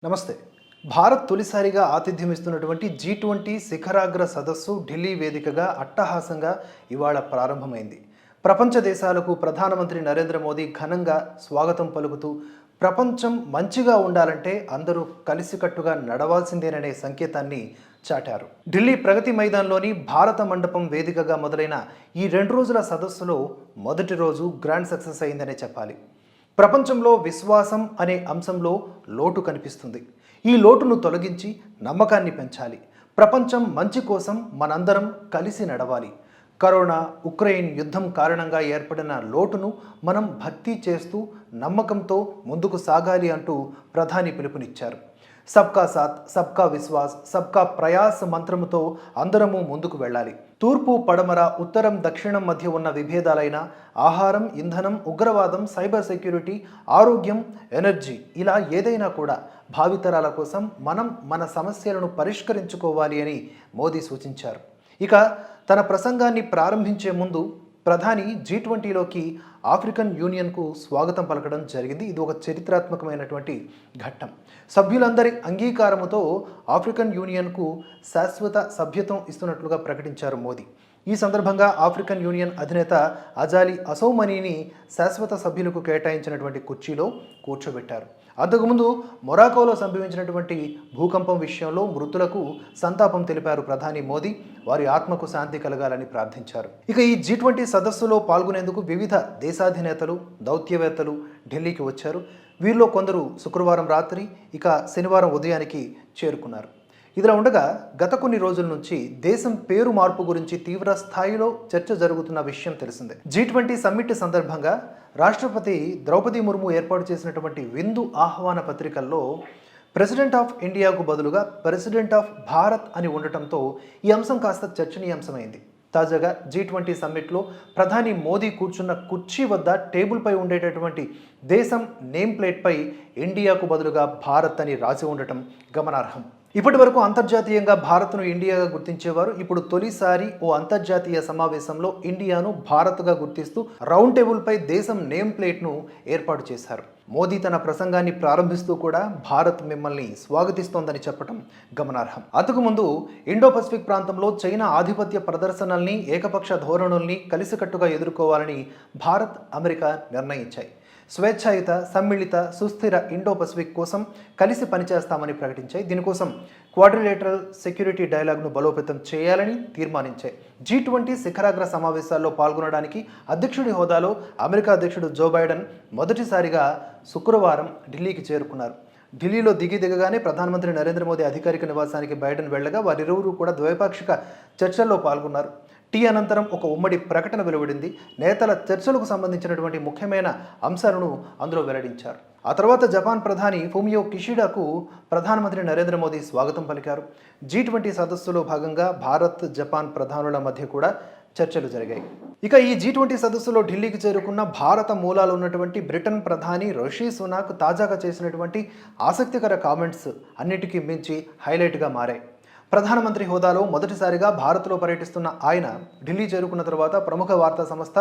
నమస్తే. భారత్ తొలిసారిగా ఆతిథ్యమిస్తున్నటువంటి G20 శిఖరాగ్ర సదస్సు ఢిల్లీ వేదికగా అట్టహాసంగా ఇవాళ ప్రారంభమైంది. ప్రపంచ దేశాలకు ప్రధానమంత్రి నరేంద్ర మోదీ ఘనంగా స్వాగతం పలుకుతూ ప్రపంచం మంచిగా ఉండాలంటే అందరూ కలిసికట్టుగా నడవాల్సిందేననే సంకేతాన్ని చాటారు. ఢిల్లీ ప్రగతి మైదాన్లోని భారత మండపం వేదికగా మొదలైన ఈ 2 రోజుల సదస్సులో మొదటి రోజు గ్రాండ్ సక్సెస్ అయిందనే చెప్పాలి. ప్రపంచంలో విశ్వాసం అనే అంశంలో లోటు కనిపిస్తుంది. ఈ లోటును తొలగించి నమ్మకాన్ని పెంచాలి. ప్రపంచం మంచి కోసం మనందరం కలిసి నడవాలి. కరోనా, ఉక్రెయిన్ యుద్ధం కారణంగా ఏర్పడిన లోటును మనం భర్తీ చేస్తూ నమ్మకంతో ముందుకు సాగాలి అంటూ ప్రధాని పిలుపునిచ్చారు. సబ్కా సాత్, సబ్కా విశ్వాస్, సబ్కా ప్రయాస్ మంత్రముతో అందరము ముందుకు వెళ్ళాలి. తూర్పు, పడమర, ఉత్తరం, దక్షిణం మధ్య ఉన్న విభేదాలైన ఆహారం, ఇంధనం, ఉగ్రవాదం, సైబర్ సెక్యూరిటీ, ఆరోగ్యం, ఎనర్జీ ఇలా ఏదైనా కూడా భావితరాల కోసం మనం మన సమస్యలను పరిష్కరించుకోవాలి అని మోదీ సూచించారు. ఇక తన ప్రసంగాన్ని ప్రారంభించే ముందు ప్రధాని G20లోకి ఆఫ్రికన్ యూనియన్కు స్వాగతం పలకడం జరిగింది. ఇది ఒక చరిత్రాత్మకమైనటువంటి ఘట్టం. సభ్యులందరి అంగీకారముతో ఆఫ్రికన్ యూనియన్కు శాశ్వత సభ్యత్వం ఇస్తున్నట్లుగా ప్రకటించారు మోదీ. ఈ సందర్భంగా ఆఫ్రికన్ యూనియన్ అధినేత అజాలి అసౌమనీని శాశ్వత సభ్యులకు కేటాయించినటువంటి కుర్చీలో కూర్చోబెట్టారు. అంతకుముందు మొరాకోలో సంభవించినటువంటి భూకంపం విషయంలో మృతులకు సంతాపం తెలిపారు ప్రధాని మోదీ. వారి ఆత్మకు శాంతి కలగాలని ప్రార్థించారు. ఇక ఈ G20 సదస్సులో పాల్గొనేందుకు వివిధ దేశాధినేతలు, దౌత్యవేత్తలు ఢిల్లీకి వచ్చారు. వీరిలో కొందరు శుక్రవారం రాత్రి, ఇక శనివారం ఉదయానికి చేరుకున్నారు. ఇదిలా ఉండగా గత కొన్ని రోజుల నుంచి దేశం పేరు మార్పు గురించి తీవ్ర స్థాయిలో చర్చ జరుగుతున్న విషయం తెలిసిందే. G20 సమ్మిట్ సందర్భంగా రాష్ట్రపతి ద్రౌపది ముర్ము ఏర్పాటు చేసినటువంటి విందు ఆహ్వాన పత్రికల్లో ప్రెసిడెంట్ ఆఫ్ ఇండియాకు బదులుగా ప్రెసిడెంట్ ఆఫ్ భారత్ అని ఉండటంతో ఈ అంశం కాస్త చర్చనీయాంశమైంది. తాజాగా G20 సమ్మిట్లో ప్రధాని మోదీ కూర్చున్న కుర్చీ వద్ద టేబుల్పై ఉండేటటువంటి దేశం నేమ్ ప్లేట్పై ఇండియాకు బదులుగా భారత్ అని రాసి ఉండటం గమనార్హం. ఇప్పటి వరకు అంతర్జాతీయంగా భారత్ను ఇండియాగా గుర్తించేవారు. ఇప్పుడు తొలిసారి ఓ అంతర్జాతీయ సమావేశంలో ఇండియాను భారత్గా గుర్తిస్తూ రౌండ్ టేబుల్పై దేశం నేమ్ ప్లేట్ను ఏర్పాటు చేశారు. మోదీ తన ప్రసంగాన్ని ప్రారంభిస్తూ కూడా భారత్ మిమ్మల్ని స్వాగతిస్తోందని చెప్పడం గమనార్హం. అంతకుముందు ఇండో పసిఫిక్ ప్రాంతంలో చైనా ఆధిపత్య ప్రదర్శనల్ని, ఏకపక్ష ధోరణుల్ని కలిసికట్టుగా ఎదుర్కోవాలని భారత్, అమెరికా నిర్ణయించాయి. స్వేచ్ఛాయుత, సమ్మిళిత, సుస్థిర ఇండో పసిఫిక్ కోసం కలిసి పనిచేస్తామని ప్రకటించాయి. దీనికోసం క్వాడ్రిలేటరల్ సెక్యూరిటీ డైలాగ్ను బలోపేతం చేయాలని తీర్మానించాయి. G20 శిఖరాగ్ర సమావేశాల్లో పాల్గొనడానికి అధ్యక్షుడి హోదాలో అమెరికా అధ్యక్షుడు జో బైడెన్ మొదటిసారిగా శుక్రవారం ఢిల్లీకి చేరుకున్నారు. ఢిల్లీలో దిగగానే ప్రధానమంత్రి నరేంద్ర మోదీ అధికారిక నివాసానికి బైడెన్ వెళ్ళగా వారిరువురు కూడా ద్వైపాక్షిక చర్చల్లో పాల్గొన్నారు. టీ అనంతరం ఒక ఉమ్మడి ప్రకటన వెలువడింది. నేతల చర్చలకు సంబంధించినటువంటి ముఖ్యమైన అంశాలను అందులో వెల్లడించారు. ఆ తర్వాత జపాన్ ప్రధాని ఫూమియో కిషిడాకు ప్రధానమంత్రి నరేంద్ర మోదీ స్వాగతం పలికారు. G20 సదస్సులో భాగంగా భారత్, జపాన్ ప్రధానుల మధ్య కూడా చర్చలు జరిగాయి. ఇక ఈ G20 సదస్సులో ఢిల్లీకి చేరుకున్న భారత మూలాలు ఉన్నటువంటి బ్రిటన్ ప్రధాని రిషి సునాక్ తాజాగా చేసినటువంటి ఆసక్తికర కామెంట్స్ అన్నిటికీ మించి హైలైట్గా మారాయి. ప్రధానమంత్రి హోదాలో మొదటిసారిగా భారత్లో పర్యటిస్తున్న ఆయన ఢిల్లీ చేరుకున్న తర్వాత ప్రముఖ వార్తా సంస్థ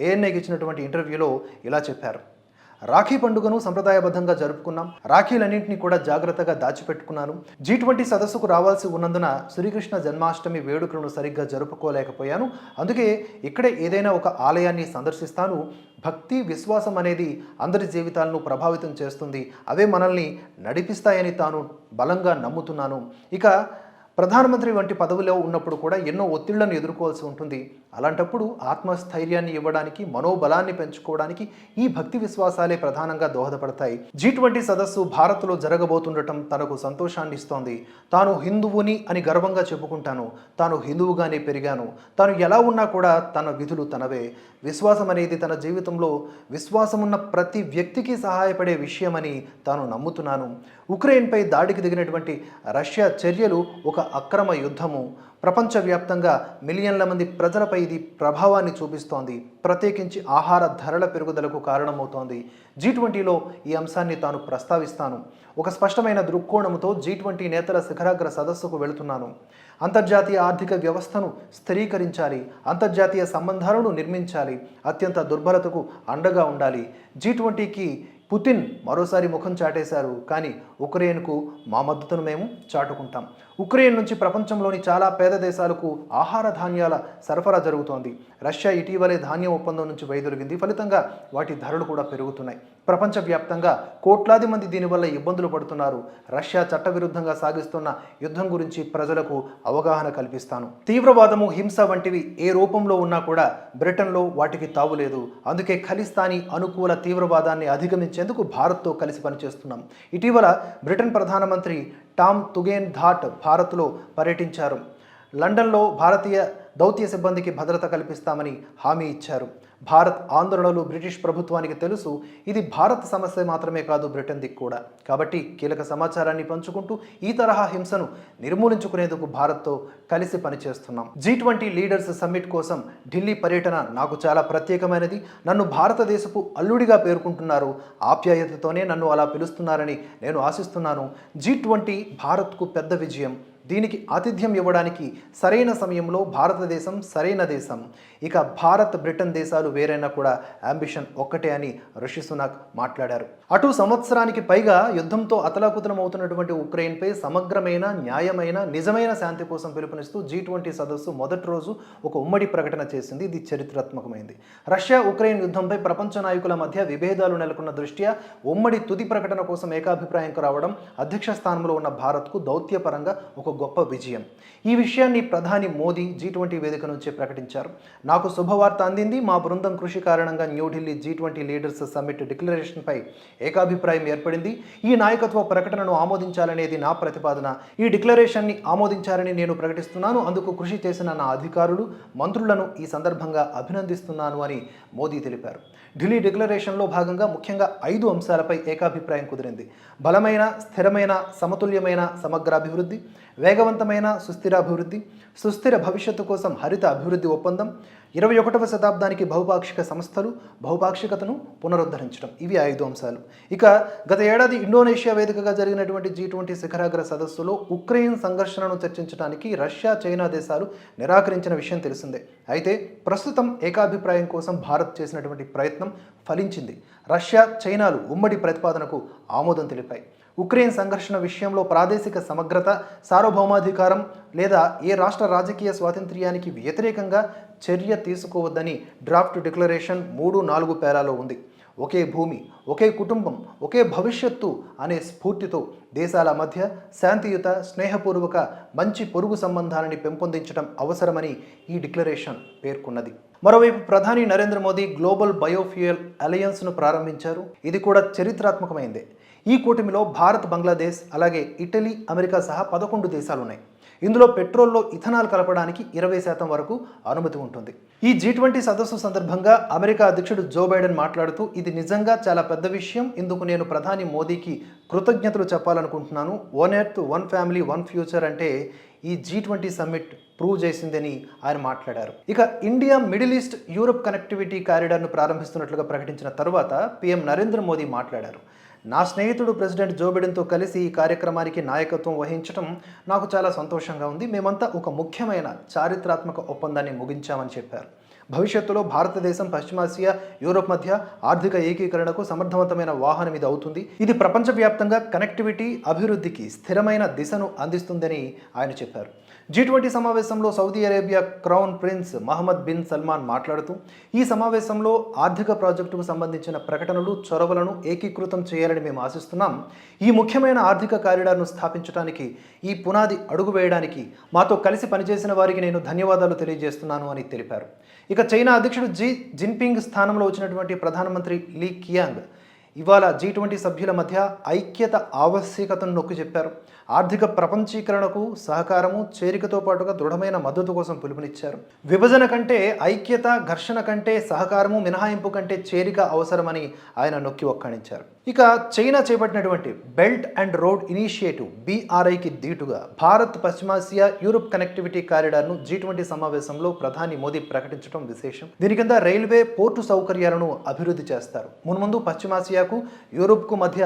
ANIకి ఇచ్చినటువంటి ఇంటర్వ్యూలో ఇలా చెప్పారు. రాఖీ పండుగను సంప్రదాయబద్ధంగా జరుపుకున్నాం. రాఖీలన్నింటినీ కూడా జాగ్రత్తగా దాచిపెట్టుకున్నాను. G20 సదస్సుకు రావాల్సి ఉన్నందున శ్రీకృష్ణ జన్మాష్టమి వేడుకలను సరిగ్గా జరుపుకోలేకపోయాను. అందుకే ఇక్కడే ఏదైనా ఒక ఆలయాన్ని సందర్శిస్తాను. భక్తి, విశ్వాసం అనేది అందరి జీవితాలను ప్రభావితం చేస్తుంది. అవే మనల్ని నడిపిస్తాయని తాను బలంగా నమ్ముతున్నాను. ఇక ప్రధానమంత్రి వంటి పదవిలో ఉన్నప్పుడు కూడా ఎన్నో ఒత్తిళ్లను ఎదుర్కోవాల్సి ఉంటుంది. అలాంటప్పుడు ఆత్మస్థైర్యాన్ని ఇవ్వడానికి, మనోబలాన్ని పెంచుకోవడానికి ఈ భక్తి విశ్వాసాలే ప్రధానంగా దోహదపడతాయి. G20 సదస్సు భారత్లో జరగబోతుండటం తనకు సంతోషాన్ని ఇస్తోంది. తాను హిందువుని అని గర్వంగా చెప్పుకుంటాను. తాను హిందువుగానే పెరిగాను. తాను ఎలా ఉన్నా కూడా తన విధులు తనవే. విశ్వాసం అనేది తన జీవితంలో విశ్వాసమున్న ప్రతి వ్యక్తికి సహాయపడే విషయమని తాను నమ్ముతున్నాను. ఉక్రెయిన్పై దాడికి దిగినటువంటి రష్యా చర్యలు ఒక అక్రమ యుద్ధము. ప్రపంచవ్యాప్తంగా మిలియన్ల మంది ప్రజలపై ఇది ప్రభావాన్ని చూపిస్తోంది. ప్రత్యేకించి ఆహార ధరల పెరుగుదలకు కారణమవుతోంది. G20లో ఈ అంశాన్ని తాను ప్రస్తావిస్తాను. ఒక స్పష్టమైన దృక్కోణంతో G20 నేతల శిఖరాగ్ర సదస్సుకు వెళుతున్నాను. అంతర్జాతీయ ఆర్థిక వ్యవస్థను స్థిరీకరించాలి. అంతర్జాతీయ సంబంధాలను నిర్మించాలి. అత్యంత దుర్బలతకు అండగా ఉండాలి. G20కి పుతిన్ మరోసారి ముఖం చాటేశారు. కానీ ఉక్రెయిన్కు మా మద్దతును మేము చాటుకుంటాం. ఉక్రెయిన్ నుంచి ప్రపంచంలోని చాలా పేద దేశాలకు ఆహార ధాన్యాల సరఫరా జరుగుతోంది. రష్యా ఇటీవలే ధాన్యం ఒప్పందం నుంచి వైదొలిగింది. ఫలితంగా వాటి ధరలు కూడా పెరుగుతున్నాయి. ప్రపంచవ్యాప్తంగా కోట్లాది మంది దీనివల్ల ఇబ్బందులు పడుతున్నారు. రష్యా చట్టవిరుద్ధంగా సాగిస్తున్న యుద్ధం గురించి ప్రజలకు అవగాహన కల్పిస్తాను. తీవ్రవాదము, హింస వంటివి ఏ రూపంలో ఉన్నా కూడా బ్రిటన్లో వాటికి తావులేదు. అందుకే ఖలిస్తానీ అనుకూల తీవ్రవాదాన్ని అధిగమించేందుకు భారత్తో కలిసి పనిచేస్తున్నాం. ఇటీవల బ్రిటన్ ప్రధానమంత్రి టామ్ తుగేన్ ఘాట్ భారత్లో పర్యటించారు. లండన్లో భారతీయ దౌత్య సిబ్బందికి భద్రత కల్పిస్తామని హామీ ఇచ్చారు. భారత్ ఆందోళనలు బ్రిటిష్ ప్రభుత్వానికి తెలుసు. ఇది భారత్ సమస్య మాత్రమే కాదు, బ్రిటన్ది కూడా. కాబట్టి కీలక సమాచారాన్ని పంచుకుంటూ ఈ తరహా హింసను నిర్మూలించుకునేందుకు భారత్తో కలిసి పనిచేస్తున్నాం. G20 లీడర్స్ సమ్మిట్ కోసం ఢిల్లీ పర్యటన నాకు చాలా ప్రత్యేకమైనది. నన్ను భారతదేశపు అల్లుడిగా పేర్కొంటున్నారు. ఆప్యాయతతోనే నన్ను అలా పిలుస్తున్నారని నేను ఆశిస్తున్నాను. G20 భారత్కు పెద్ద విజయం. దీనికి ఆతిథ్యం ఇవ్వడానికి సరైన సమయంలో భారతదేశం సరైన దేశం. ఇక భారత్, బ్రిటన్ దేశాలు వేరైనా కూడా అంబిషన్ ఒక్కటే అని రిషి సునాక్ మాట్లాడారు. అటు సంవత్సరానికి పైగా యుద్ధంతో అతలాకుతలమవుతున్నటువంటి ఉక్రెయిన్పై సమగ్రమైన, న్యాయమైన, నిజమైన శాంతి కోసం పిలుపునిస్తూ G20 సదస్సు మొదటి రోజు ఒక ఉమ్మడి ప్రకటన చేసింది. ఇది చరిత్రాత్మకమైంది. రష్యా ఉక్రెయిన్ యుద్ధంపై ప్రపంచ నాయకుల మధ్య విభేదాలు నెలకొన్న దృష్ట్యా ఉమ్మడి తుది ప్రకటన కోసం ఏకాభిప్రాయంకు రావడం అధ్యక్ష స్థానంలో ఉన్న భారత్కు దౌత్యపరంగా ఒక గొప్ప విజయం. ఈ విషయాన్ని ప్రధాని మోదీ G20 వేదిక నుంచే ప్రకటించారు. నాకు శుభవార్త అందింది. మా బృందం కృషి కారణంగా న్యూఢిల్లీ G20 లీడర్స్ సమ్మిట్ డిక్లరేషన్పై ఏకాభిప్రాయం ఏర్పడింది. ఈ నాయకత్వ ప్రకటనను ఆమోదించాలనేది నా ప్రతిపాదన. ఈ డిక్లరేషన్ని ఆమోదించాలని నేను ప్రకటిస్తున్నాను. అందుకు కృషి చేసిన నా అధికారులు, మంత్రులను ఈ సందర్భంగా అభినందిస్తున్నాను అని మోదీ తెలిపారు. ఢిల్లీ డిక్లరేషన్లో భాగంగా ముఖ్యంగా 5 అంశాలపై ఏకాభిప్రాయం కుదిరింది. బలమైన, స్థిరమైన, సమతుల్యమైన సమగ్రాభివృద్ధి, వేగవంతమైన సుస్థిరాభివృద్ధి, సుస్థిర భవిష్యత్తు కోసం హరిత అభివృద్ధి ఒప్పందం, 21వ శతాబ్దానికి బహుపాక్షిక సంస్థలు, బహుపాక్షికతను పునరుద్ధరించడం. ఇవి 5 అంశాలు. ఇక గత ఏడాది ఇండోనేషియా వేదికగా జరిగినటువంటి G20 శిఖరాగ్ర సదస్సులో ఉక్రెయిన్ సంఘర్షణను చర్చించడానికి రష్యా, చైనా దేశాలు నిరాకరించిన విషయం తెలిసిందే. అయితే ప్రస్తుతం ఏకాభిప్రాయం కోసం భారత్ చేసినటువంటి ప్రయత్నం ఫలించింది. రష్యా, చైనాలు ఉమ్మడి ప్రతిపాదనకు ఆమోదం తెలిపాయి. ఉక్రెయిన్ సంఘర్షణ విషయంలో ప్రాదేశిక సమగ్రత, సార్వభౌమాధికారం లేదా ఏ రాష్ట్ర రాజకీయ స్వాతంత్ర్యానికి వ్యతిరేకంగా చర్య తీసుకోవద్దని డ్రాఫ్ట్ డిక్లరేషన్ 3-4 పేరాలో ఉంది. ఒకే భూమి, ఒకే కుటుంబం, ఒకే భవిష్యత్తు అనే స్ఫూర్తితో దేశాల మధ్య శాంతియుత, స్నేహపూర్వక, మంచి పొరుగు సంబంధాలని పెంపొందించడం అవసరమని ఈ డిక్లరేషన్ పేర్కొన్నది. మరోవైపు ప్రధాని నరేంద్ర మోదీ గ్లోబల్ బయోఫ్యూయల్ అలయన్స్ను ప్రారంభించారు. ఇది కూడా చరిత్రాత్మకమైందే. ఈ కూటమిలో భారత్, బంగ్లాదేశ్, అలాగే ఇటలీ, అమెరికా సహా 11 దేశాలు ఉన్నాయి. ఇందులో పెట్రోల్లో ఇథనాల్ కలపడానికి 20% వరకు అనుమతి ఉంటుంది. ఈ G20 సదస్సు సందర్భంగా అమెరికా అధ్యక్షుడు జో బైడెన్ మాట్లాడుతూ, ఇది నిజంగా చాలా పెద్ద విషయం. ఇందుకు నేను ప్రధాని మోదీకి కృతజ్ఞతలు చెప్పాలనుకుంటున్నాను. One earth, one family, one future అంటే ఈ G20 సమ్మిట్ ప్రూవ్ చేసిందని ఆయన మాట్లాడారు. ఇక India, Middle East, Europe connectivity కారిడార్ను ప్రారంభిస్తున్నట్లుగా ప్రకటించిన తరువాత పీఎం నరేంద్ర మోదీ మాట్లాడారు. నా స్నేహితుడు ప్రెసిడెంట్ జో బైడెన్తో కలిసి ఈ కార్యక్రమానికి నాయకత్వం వహించడం నాకు చాలా సంతోషంగా ఉంది. మేమంతా ఒక ముఖ్యమైన చారిత్రాత్మక ఒప్పందాన్ని ముగించామని చెప్పారు. భవిష్యత్తులో భారతదేశం, పశ్చిమాసియా, యూరోప్ మధ్య ఆర్థిక ఏకీకరణకు సమర్థవంతమైన వాహనం ఇది అవుతుంది. ఇది ప్రపంచవ్యాప్తంగా కనెక్టివిటీ, అభివృద్ధికి స్థిరమైన దిశను అందిస్తుందని ఆయన చెప్పారు. G20 సమావేశంలో Saudi Arabia crown prince Mohammed bin Salman మాట్లాడుతూ, ఈ సమావేశంలో ఆర్థిక ప్రాజెక్టుకు సంబంధించిన ప్రకటనలు, చొరవలను ఏకీకృతం చేయాలని మేము ఆశిస్తున్నాం. ఈ ముఖ్యమైన ఆర్థిక కారిడార్ను స్థాపించడానికి, ఈ పునాది అడుగు వేయడానికి మాతో కలిసి పనిచేసిన వారికి నేను ధన్యవాదాలు తెలియజేస్తున్నాను అని తెలిపారు. ఇక చైనా అధ్యక్షుడు జీ జిన్పింగ్ స్థానంలో వచ్చినటువంటి ప్రధానమంత్రి లీ కియాంగ్ ఇవాళ G20 సభ్యుల మధ్య ఐక్యత ఆవశ్యకతను నొక్కి చెప్పారు. ఆర్థిక ప్రపంచీకరణకు సహకారము, చేరికతో పాటుగా దృఢమైన మద్దతు కోసం పిలుపునిచ్చారు. విభజన కంటే ఐక్యత, ఘర్షణ కంటే సహకారము, మినహాయింపు కంటే చేరిక అవసరమని ఆయన నొక్కి ఒక్కాణించారు. ఇక చైనా చేపట్టినటువంటి బెల్ట్ అండ్ రోడ్ ఇనిషియేటివ్ BRIకి దీటుగా భారత్, పశ్చిమాసియా, యూరప్ కనెక్టివిటీ కారిడార్ను G20 సమావేశంలో ప్రధాని మోదీ ప్రకటించడం విశేషం. దీని కింద రైల్వే, పోర్టు సౌకర్యాలను అభివృద్ధి చేస్తారు. మున్ముందు పశ్చిమాసియాకు, యూరోప్కు మధ్య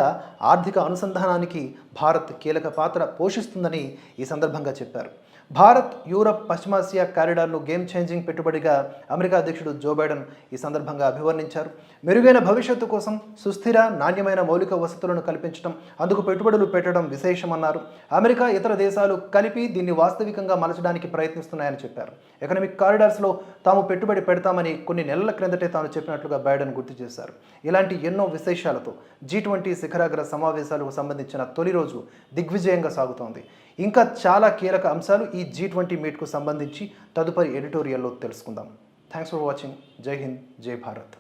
ఆర్థిక అనుసంధానానికి భారత్ కీలక పాత్ర పోషిస్తుందని ఈ సందర్భంగా చెప్పారు. భారత్ యూరప్ పశ్చిమాసియా కారిడార్ను గేమ్ చేంజింగ్ పెట్టుబడిగా అమెరికా అధ్యక్షుడు జో బైడెన్ ఈ సందర్భంగా అభివర్ణించారు. మెరుగైన భవిష్యత్తు కోసం సుస్థిర నాణ్యమైన మౌలిక వసతులను కల్పించడం, అందుకు పెట్టుబడులు పెట్టడం విశేషమన్నారు. అమెరికా ఇతర దేశాలు కలిపి దీన్ని వాస్తవికంగా మలచడానికి ప్రయత్నిస్తున్నాయని చెప్పారు. ఎకనామిక్ కారిడార్స్లో తాము పెట్టుబడి పెడతామని కొన్ని నెలల క్రిందటే తాను చెప్పినట్లుగా బైడెన్ గుర్తు చేశారు. ఇలాంటి ఎన్నో విశేషాలతో G20 శిఖరాగ్ర సమావేశాలకు సంబంధించిన తొలి రోజు దిగ్విజయంగా సాగుతోంది. ఇంకా చాలా కీలక అంశాలు ఈ G20 మీట్కు సంబంధించి తదుపరి ఎడిటోరియల్లో తెలుసుకుందాం. Thanks for watching. జై హింద్, జై భారత్.